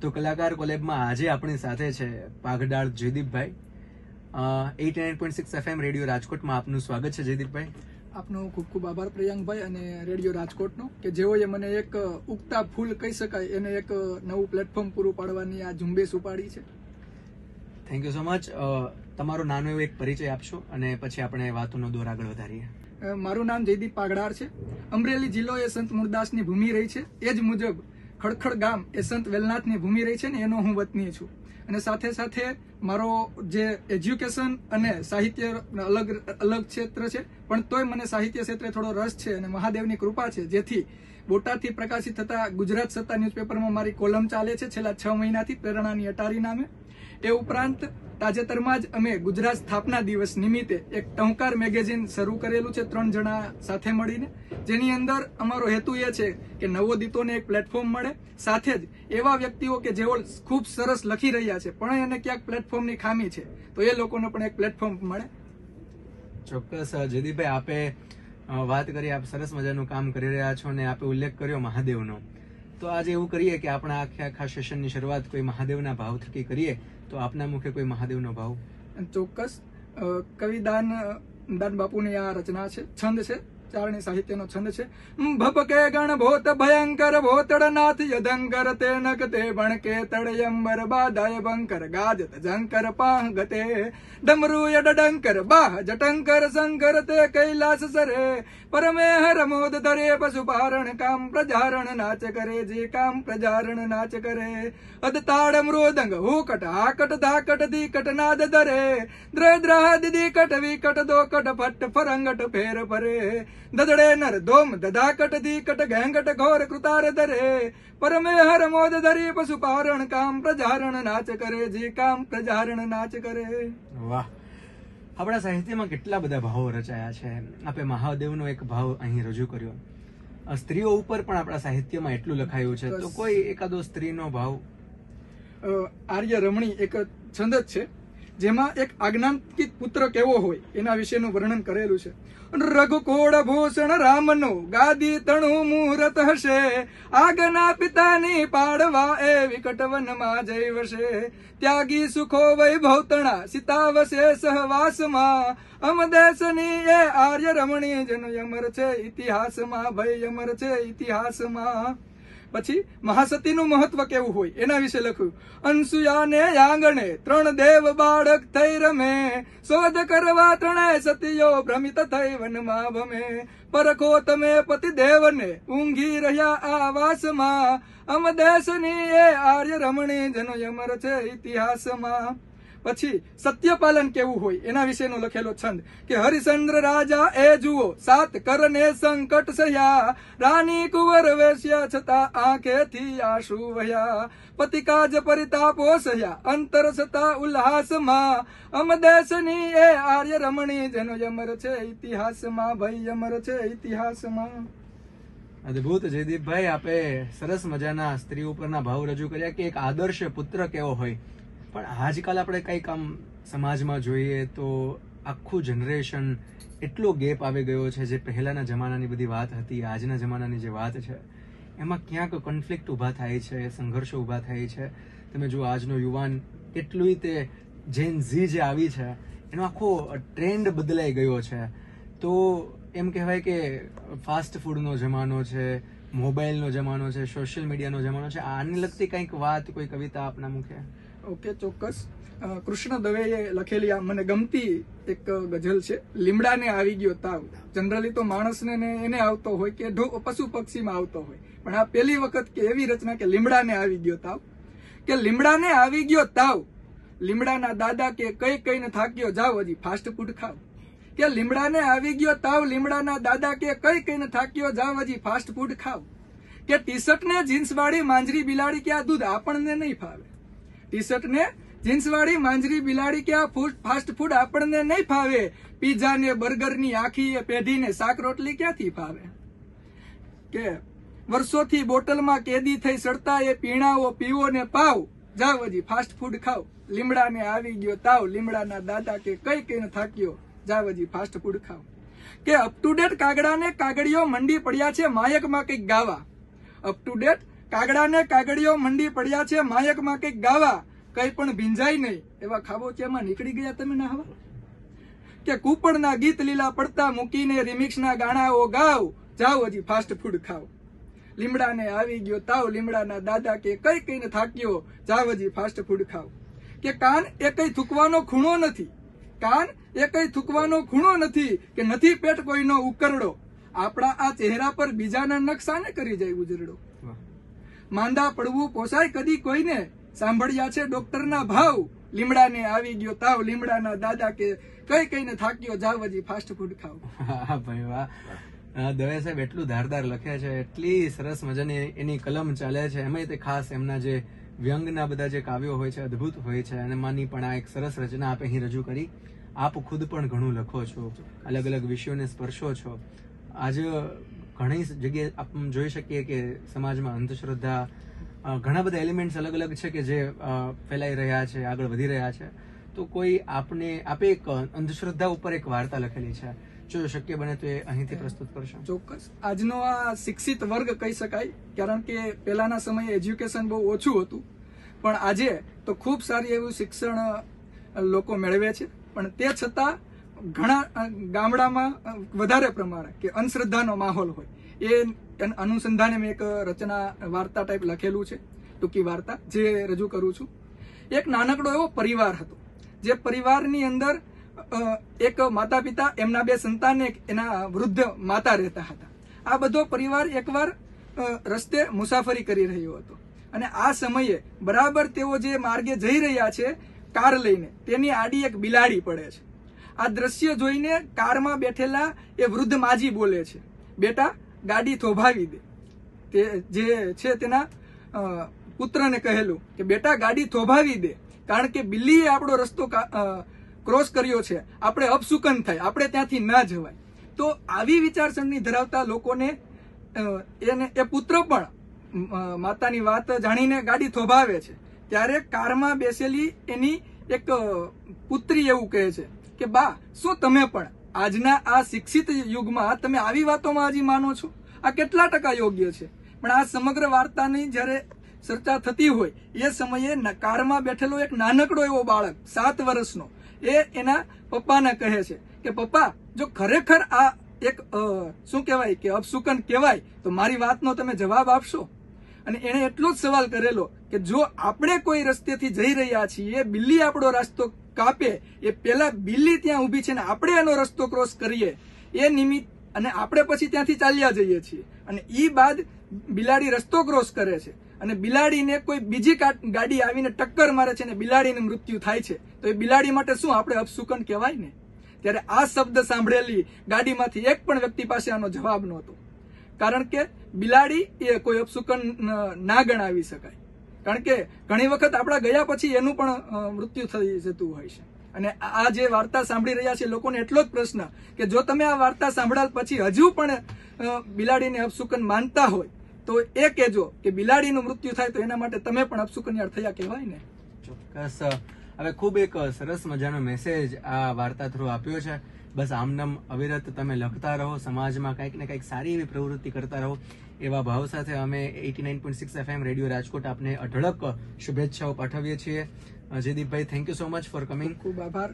તો કલાકાર કોલેબમાં આજે આપણી સાથે છે પાઘડાળ જયદીપભાઈ. 89.6 FM રેડિયો રાજકોટમાં આપનું સ્વાગત છે જયદીપભાઈ. આપનો ખૂબ ખૂબ આભાર પ્રિયાંકભાઈ અને રેડિયો રાજકોટનો કે જેઓએ મને એક ઉગતા ફૂલ કહી શકાય એને એક નવું પ્લેટફોર્મ પૂરું પાડવાની આ ઝુંબેશ ઉપાડી છે. Thank you so much. તમારો નાનો એવો એક પરિચય આપશો અને પછી આપણે વાતોનો દોર આગળ વધારીએ. મારું નામ જયદીપ પાઘડાળ છે. અમરેલી જિલ્લો એ સંત મૂળદાસની ભૂમિ રહી છે. એ જ મુજબ ખડખડ ગામ એ સંત વેલનાથની ભૂમિ રહી છે ને એનો હું વતની છું. અને સાથે સાથે મારો જે એજ્યુકેશન અને સાહિત્ય અલગ અલગ ક્ષેત્ર છે, પણ તોય મને સાહિત્ય ક્ષેત્રે થોડો રસ છે અને મહાદેવની કૃપા છે જેથી બોટાદથી પ્રકાશિત થતા ગુજરાત સત્તા ન્યૂઝપેપરમાં મારી કોલમ ચાલે છે છેલ્લા 6 મહિનાથી પ્રેરણાની અટારી નામે. એ ઉપરાંત તાજેતરમાં જ અમે ગુજરાત સ્થાપના દિવસ નિમિત્તે એક ટંકાર મેગેઝિન શરૂ કરેલું છે 3 જણા સાથે મળીને, જેની અંદર અમારો હેતુ એ છે કે નવોદિતોને એક પ્લેટફોર્મ મળે, સાથે જ એવા વ્યક્તિઓ કે જેઓ ખૂબ સરસ લખી રહ્યા છે પણ એને ક્યાંક પ્લેટફોર્મની ખામી છે તો એ લોકોને પણ એક પ્લેટફોર્મ મળે. ચોક્કસ જયદીપભાઈ, આપે વાત કરી, આપ સરસ મજાનું કામ કરી રહ્યા છો અને આપે ઉલ્લેખ કર્યો મહાદેવનો. તો આજે એવું કરીએ કે આપણા આખા સેશનની શરૂઆત કોઈ મહાદેવના ભાવ થકી કરીએ. તો આપના મુખે કોઈ મહાદેવનો ભાવ? ચોક્કસ. કવિ દાન બાપુની આ રચના છે, છંદ છે, ચારણી સાહિત્યનો છંદ છે. ભપકે ગણ ભોત ભયંકર ભોતડનાથ યદંકર તે નકતે ભણકે તડયંબર બાદાય બંકર ગાજત જંકર પાહ ગતે ડમરુય ડડંકર બાહ જટંકર શંકર તે કૈલાસ સરે પરમે રમોદ ધરે પશુપારણ કામ પ્રજારણ નાચ કરે જે કામ પ્રજારણ નાચ કરે અદતાડ મૃદંગ હુકટ હાકટ ધાકટ દીકટ નાદ ધરે દ્ર દ્રાહ દીકટ વિકટ દોકટ ફટ ફરંગટ ફેર ફરે દદડે નર ધોમ દધાકટ દીકટ ઘેંગટ ઘોર કૃતાર ધરે પરમે હર મોદ ધરી પશુપારણ કામ પ્રજારણ નાચ કરે જે કામ પ્રજારણ નાચ કરે. વાહ! આપણા સાહિત્યમાં કેટલા બધા ભાવો રચાયા છે. આપે મહાદેવનો એક ભાવ અહીં રજૂ કર્યો. સ્ત્રીઓ ઉપર પણ આપણા સાહિત્યમાં એટલું લખાયું છે, તો કોઈ એકાદો સ્ત્રીનો ભાવ? આર્ય રમણી એક છંદ જ છે જેમાં એક આજ્ઞાંકિત પુત્ર કેવો હોય એના વિશેનું વર્ણન કરેલું છે. રઘુકોળ ભૂષણ રામનો ગાદી તણું મુહૂર્ત હશે આગના પિતાની પાડવા એ વિકટવનમાં જઈ વસે ત્યાગી સુખો વૈભવ તણા સીતા વસે સહવાસમાં અમદેશની એ આર્ય રમણી જેનું અમર છે ઇતિહાસમાં, ભાઈ અમર છે ઇતિહાસમાં. પછી મહાસતીનું મહત્વ કેવું હોય એના વિશે લખ્યું. અનસુયાને આંગણે 3 દેવ બાળક થઈ રમે શોધ કરવા 3 સતીઓ ભ્રમિત થઈ વનમાં ભમે પરખો તમે પતિ દેવને ઊંઘી રહ્યા આવાસમાં અમદેશની એ આર્ય રમણી જેનો અમર છે ઇતિહાસમાં. પછી સત્યપાલન કેવું હોય એના વિશેનો લખેલો છંદ કે હરિશ્ચંદ્ર રાજા એ જુઓ 7 કરને સંકટ સહ્યા રાની કુંવર વેશ્યા છતાં આંખેથી આંસુ વહ્યા પતિકાજ પરિતાપો સહ્યા અંતર છતાં ઉલ્લાસમાં અમદેશની એ આર્ય રમણી જેનો અમર છે ઇતિહાસમાં, ભાઈ અમર છે ઇતિહાસમાં. અદભુત જયદીપભાઈ, આપે સરસ મજાના સ્ત્રી ઉપરના ભાવ રજૂ કર્યા કે એક આદર્શ પુત્ર કેવો હોય. પણ આજકાલ આપણે કંઈક આમ સમાજમાં જોઈએ તો આખું જનરેશન એટલો ગેપ આવી ગયો છે. જે પહેલાના જમાનાની બધી વાત હતી, આજના જમાનાની જે વાત છે એમાં ક્યાંક કોન્ફ્લિક્ટ ઊભા થાય છે, સંઘર્ષો ઊભા થાય છે. તમે જુઓ આજનો યુવાન એટલું તે જેન ઝી જે આવી છે એનો આખો ટ્રેન્ડ બદલાઈ ગયો છે. તો એમ કહેવાય કે ફાસ્ટ ફૂડનો જમાનો છે, મોબાઈલનો જમાનો છે, સોશિયલ મીડિયાનો જમાનો છે. આને લગતી કંઈક વાત, કોઈ કવિતા આપના મુખે? ઓકે, ચોક્કસ. કૃષ્ણ દવેએ લખેલી આ મને ગમતી એક ગઝલ છે. લીમડાને આવી ગયો તાવ. જનરલી તો માણસને એને આવતો હોય કે પશુ પક્ષીમાં આવતો હોય, પણ આ પહેલી વખત કે એવી રચના કે લીમડાને આવી ગયો તાવ. કે લીમડાને આવી ગયો તાવ લીમડાના દાદા કે કઈ કઈને થાક્યો જાવ હજી ફાસ્ટ ફૂડ ખાવ. કે લીમડાને આવી ગયો તાવ લીમડાના દાદા કે કઈ કઈને થાક્યો જાવ હજી ફાસ્ટ ફૂડ ખાવ. કે ટી શર્ટ ને જીન્સ વાળી માંજરી બિલાડી કે આ દૂધ આપણને નહીં ફાવે. ટી શર્ટ ને જીન્સ વાળી માંજરી બિલાડી કે આ ફાસ્ટ ફૂડ આપણને નહીં ફાવે. પીઝા ને બર્ગર ની આખી પેઢી ને શાક રોટલી ક્યાંથી ફાવે. કે વર્ષોથી બોટલમાં કેદી થઈ સડતા એ પીણાઓ પીવો ને પાવ જાવ હજી ફાસ્ટ ફૂડ ખાવ. લીમડાને આવી ગયો તાવ લીમડાના દાદા કે કઈ કઈને થાક્યો જાવ હજી ફાસ્ટ ફૂડ ખાવ. કે અપ ટુ ડેટ કાગડા ને કાગડીઓ મંડી પડ્યા છે માયકમાં કંઈક ગાવા. અપ ટુ ડેટ કાગડાને કાગડીઓ મંડી પડ્યા છે માયકમાં કંઈક ગાવા, કઈ પણ ભીંજાય નહીં એવા ખાબોચિયામાં નીકળી ગયા તમે નાહવા. કે કૂપણના ગીત લીલા પડતા મૂકીને રિમિક્સના ગાણાઓ ગાવ, જાઓ હજી ફાસ્ટ ફૂડ ખાવ. લીમડાને આવી ગયો તાવ, લીમડાના દાદા કે કઈ કઈને થાક્યો, જાવ હજી ફાસ્ટ ફૂડ ખાવ. કે કાન એ કઈ થૂકવાનો ખૂણો નથી, કાન એ કઈ થૂકવાનો ખૂણો નથી, કે નથી પેટ કોઈનો ઉકરડો, આપણા આ ચહેરા પર બીજાના નકશાને કરી જાય ઉજરડો. માંદા પડવું પોસાય કદી કોઈને, સાંભળ્યા છે ડોક્ટરના ભાવ, લીમડાને આવી ગયો તાવ, લીમડાના દાદા કે કઈ કઈને થાક્યો, જાવ હજી ફાસ્ટ ફૂડ ખાવ. હા ભાઈ વાહ, દવે સાહેબ એટલું ધારદાર લખે છે, એટલી સરસ મજાની એની કલમ ચાલે છે. એમાંય તે ખાસ એમના જે વ્યંગના બધા જે કાવ્યો હોય છે અદ્ભુત હોય છે, અને માની પણ આ એક સરસ રચના આપે અહીં રજૂ કરી. આપ ખુદ પણ ઘણું લખો છો, અલગ અલગ વિષયોને સ્પર્શો છો. આજે ઘણી જગ્યાએ આપણે જોઈ શકીએ કે સમાજમાં અંધશ્રદ્ધા, ઘણા બધા એલિમેન્ટ્સ અલગ અલગ છે કે જે ફેલાઈ રહ્યા છે, આગળ વધી રહ્યા છે. તો કોઈ આપે એક અંધશ્રદ્ધા ઉપર એક વાર્તા લખેલી છે, જો શક્ય બને તો એ અહીંથી પ્રસ્તુત કરશો. ચોક્કસ. આજનો આ શિક્ષિત વર્ગ કહી શકાય, કારણ કે પહેલાના સમયે એજ્યુકેશન બહુ ઓછું હતું, પણ આજે તો ખૂબ સારી એવું શિક્ષણ લોકો મેળવે છે. પણ તે છતાં ઘણા ગામડામાં વધારે પ્રમાણે કે અંધશ્રદ્ધાનો માહોલ હોય, એ અનુસંધાને મેં એક રચના વાર્તા ટાઈપ લખેલું છે, ટૂંકી વાર્તા જે રજૂ કરું છું. એક નાનકડો એવો પરિવાર હતો, જે પરિવારની અંદર એક માતા પિતા, એમના 2 સંતાન, એના વૃદ્ધ માતા રહેતા હતા. આ બધો પરિવાર એકવાર રસ્તે મુસાફરી કરી રહ્યો હતો, અને આ સમયે બરાબર તેઓ જે માર્ગે જઈ રહ્યા છે કાર લઈને, તેની આડી એક બિલાડી પડે છે. આ દ્રશ્ય જોઈને કારમાં બેઠેલા એ વૃદ્ધ માજી બોલે છે, બેટા ગાડી થોભાવી દે. તે જે છે તેના પુત્રને કહેલું કે બેટા ગાડી થોભાવી દે, કારણ કે બિલ્લીએ આપણો રસ્તો ક્રોસ કર્યો છે, આપણે અપશુકન થાય, આપણે ત્યાંથી ના જવાય. તો આવી વિચારસરણી ધરાવતા લોકોને એ પુત્ર પણ માતાની વાત જાણીને ગાડી થોભાવે છે. ત્યારે કારમાં બેસેલી એની એક પુત્રી એવું કહે છે કે બા, શું તમે પણ આજના આ શિક્ષિત યુગમાં તમે આવી વાતોમાં હજી માનો છો? આ કેટલા ટકા યોગ્ય છે? પણ આ સમગ્ર વાર્તાની જ્યારે ચર્ચા થતી હોય એ સમયે કારમાં બેઠેલો એક નાનકડો એવો બાળક 7 વર્ષનો એ એના પપ્પાને કહે છે કે પપ્પા, જો ખરેખર આ એક શું કહેવાય કે અપશુકન કહેવાય તો મારી વાતનો તમે જવાબ આપશો. અને એણે એટલો જ સવાલ કરેલો કે જો આપણે કોઈ રસ્તેથી જઈ રહ્યા છીએ, બિલ્લી આપણો રસ્તો કાપે એ પહેલા બિલ્લી ત્યાં ઊભી છે ને આપણે એનો રસ્તો ક્રોસ કરીએ એ નિમિત્ત, અને આપણે પછી ત્યાંથી ચાલ્યા જઈએ છીએ, અને ઈ બાદ બિલાડી રસ્તો ક્રોસ કરે છે અને બિલાડીને કોઈ બીજી ગાડી આવીને ટક્કર મારે છે ને બિલાડીને મૃત્યુ થાય છે, તો એ બિલાડી માટે શું આપણે અપશુકન કહેવાય ને? ત્યારે આ શબ્દ સાંભળેલી ગાડીમાંથી એક પણ વ્યક્તિ પાસે આનો જવાબ નહોતો, કારણ કે બિલાડી એ કોઈ અપશુકન ના ગણાવી શકાય. કારણ કે ઘણી વખત આપણા ગયા પછી એનું પણ મૃત્યુ થઈ જતું હોય છે. અને આ જે વાર્તા સાંભળી રહ્યા છે લોકોને એટલો જ પ્રશ્ન કે જો તમે આ વાર્તા સાંભળ્યા પછી હજુ પણ બિલાડીને અપશુકન માનતા હોય તો એ કહેજો કે બિલાડીનું મૃત્યુ થાય તો એના માટે તમે પણ અપશુકનિયાળ થયા કહેવાય ને. ચોક્કસ. હવે ખૂબ એક સરસ મજાનો મેસેજ આ વાર્તા થ્રુ આપ્યો છે. બસ આમનામ અવિરત તમે લખતા રહો, સમાજમાં કંઈક ને કંઈક સારી એવી પ્રવૃત્તિ કરતા રહો, એવા ભાવ સાથે અમે 89.6 FM રેડિયો રાજકોટ આપને અઢળક શુભેચ્છાઓ પાઠવીએ છીએ. જયદીપભાઈ, thank you so much for coming. ખૂબ આભાર.